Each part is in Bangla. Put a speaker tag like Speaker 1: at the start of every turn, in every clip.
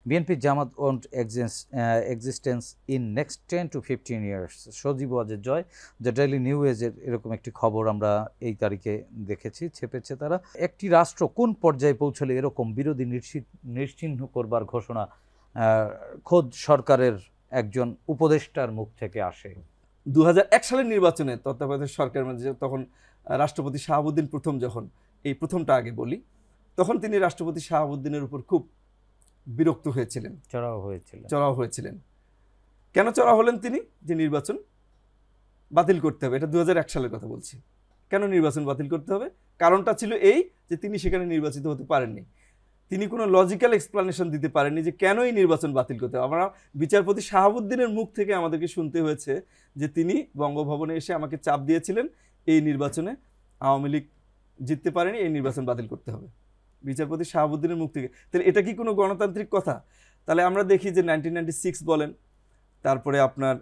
Speaker 1: BNP Jamaat won't existence in next 10 to 15 years। Sajeeb Wazed Joy, the daily নিউজের এরকম একটি খবর আমরা এই তারিখে দেখেছি, ছেপেছে তারা। একটি রাষ্ট্র কোন পর্যায়ে পৌঁছলে এরকম বিরোধী নিশ্চিহ্ন করবার ঘোষণা খোদ সরকারের একজন উপদেষ্টার মুখ থেকে আসে?
Speaker 2: 2001 সালের নির্বাচনে তত্ত্বাবধায়ক সরকারের মধ্যে তখন রাষ্ট্রপতি শাহাবুদ্দিন যখন এই প্রথমটা আগে বলি, তখন তিনি রাষ্ট্রপতি শাহাবুদ্দিনের উপর খুব বিরক্ত হয়েছিলেন, চড়াও হয়েছিলেন। কেন চড়াও হলেন তিনি? যে নির্বাচন বাতিল করতে হবে। এটা 2001 সালের কথা বলছি। কেন নির্বাচন বাতিল করতে হবে? কারণটা ছিল এই যে তিনি সেখানে নির্বাচিত হতে পারেননি। তিনি কোনো লজিক্যাল এক্সপ্লানেশন দিতে পারেননি যে কেন এই নির্বাচন বাতিল করতে হবে। আমরা বিচারপতি শাহাবুদ্দিনের মুখ থেকে আমাদেরকে শুনতে হয়েছে যে তিনি বঙ্গভবনে এসে আমাকে চাপ দিয়েছিলেন এই নির্বাচনে আওয়ামী লীগ জিততে পারেনি, এই নির্বাচন বাতিল করতে হবে, বিচারপতি শাহাবুদ্দিনের মুখ থেকে। তাহলে এটা কি কোনো গণতান্ত্রিক কথা? তাহলে আমরা দেখি যে 1996 বলেন, তারপরে আপনার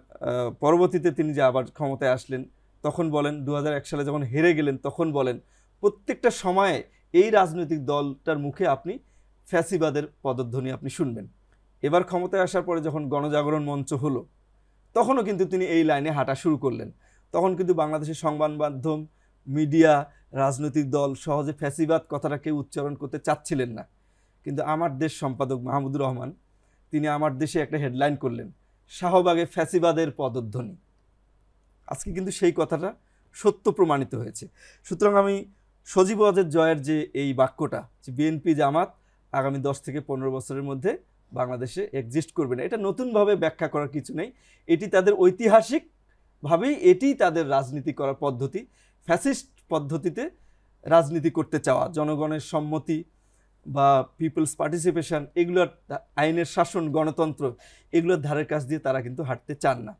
Speaker 2: পরবর্তীতে তিনি যে আবার ক্ষমতায় আসলেন তখন বলেন, 2001 সালে যখন হেরে গেলেন তখন বলেন, প্রত্যেকটা সময়ে এই রাজনৈতিক দলটার মুখে আপনি ফ্যাসিবাদের পদধ্বনি আপনি শুনবেন। এবার ক্ষমতায় আসার পরে যখন গণজাগরণ মঞ্চ হলো তখনও কিন্তু তিনি এই লাইনে হাঁটা শুরু করলেন। তখন কিন্তু বাংলাদেশের সংবাদ মাধ্যম, মিডিয়া, রাজনৈতিক দল সহজে ফ্যাসিবাদ কথাটা কেউ উচ্চারণ করতে চাচ্ছিলেন না। কিন্তু আমার দেশ সম্পাদক মাহমুদুর রহমান তিনি আমার দেশে একটা হেডলাইন করলেন, শাহবাগে ফ্যাসিবাদের পদধ্বনি। আজকে কিন্তু সেই কথাটা সত্য প্রমাণিত হয়েছে। সুতরাং আমি সজীব ওয়াজেদ জয়ের যে এই বাক্যটা, যে বিএনপি জামাত আগামী 10 থেকে 15 বছরের মধ্যে বাংলাদেশে এক্সিস্ট করবে না, এটা নতুনভাবে ব্যাখ্যা করার কিছু নেই। এটি তাদের ঐতিহাসিকভাবেই এটি তাদের রাজনীতি করার পদ্ধতি। ফ্যাসিস্ট পদ্ধতিতে রাজনীতি করতে চাওয়া, জনগণের সম্মতি বা পিপলস পার্টিসিপেশন, এগুলোর আইনের শাসন, গণতন্ত্র, এগুলোর ধারের কাছ দিয়ে তারা কিন্তু হাঁটতে চান না।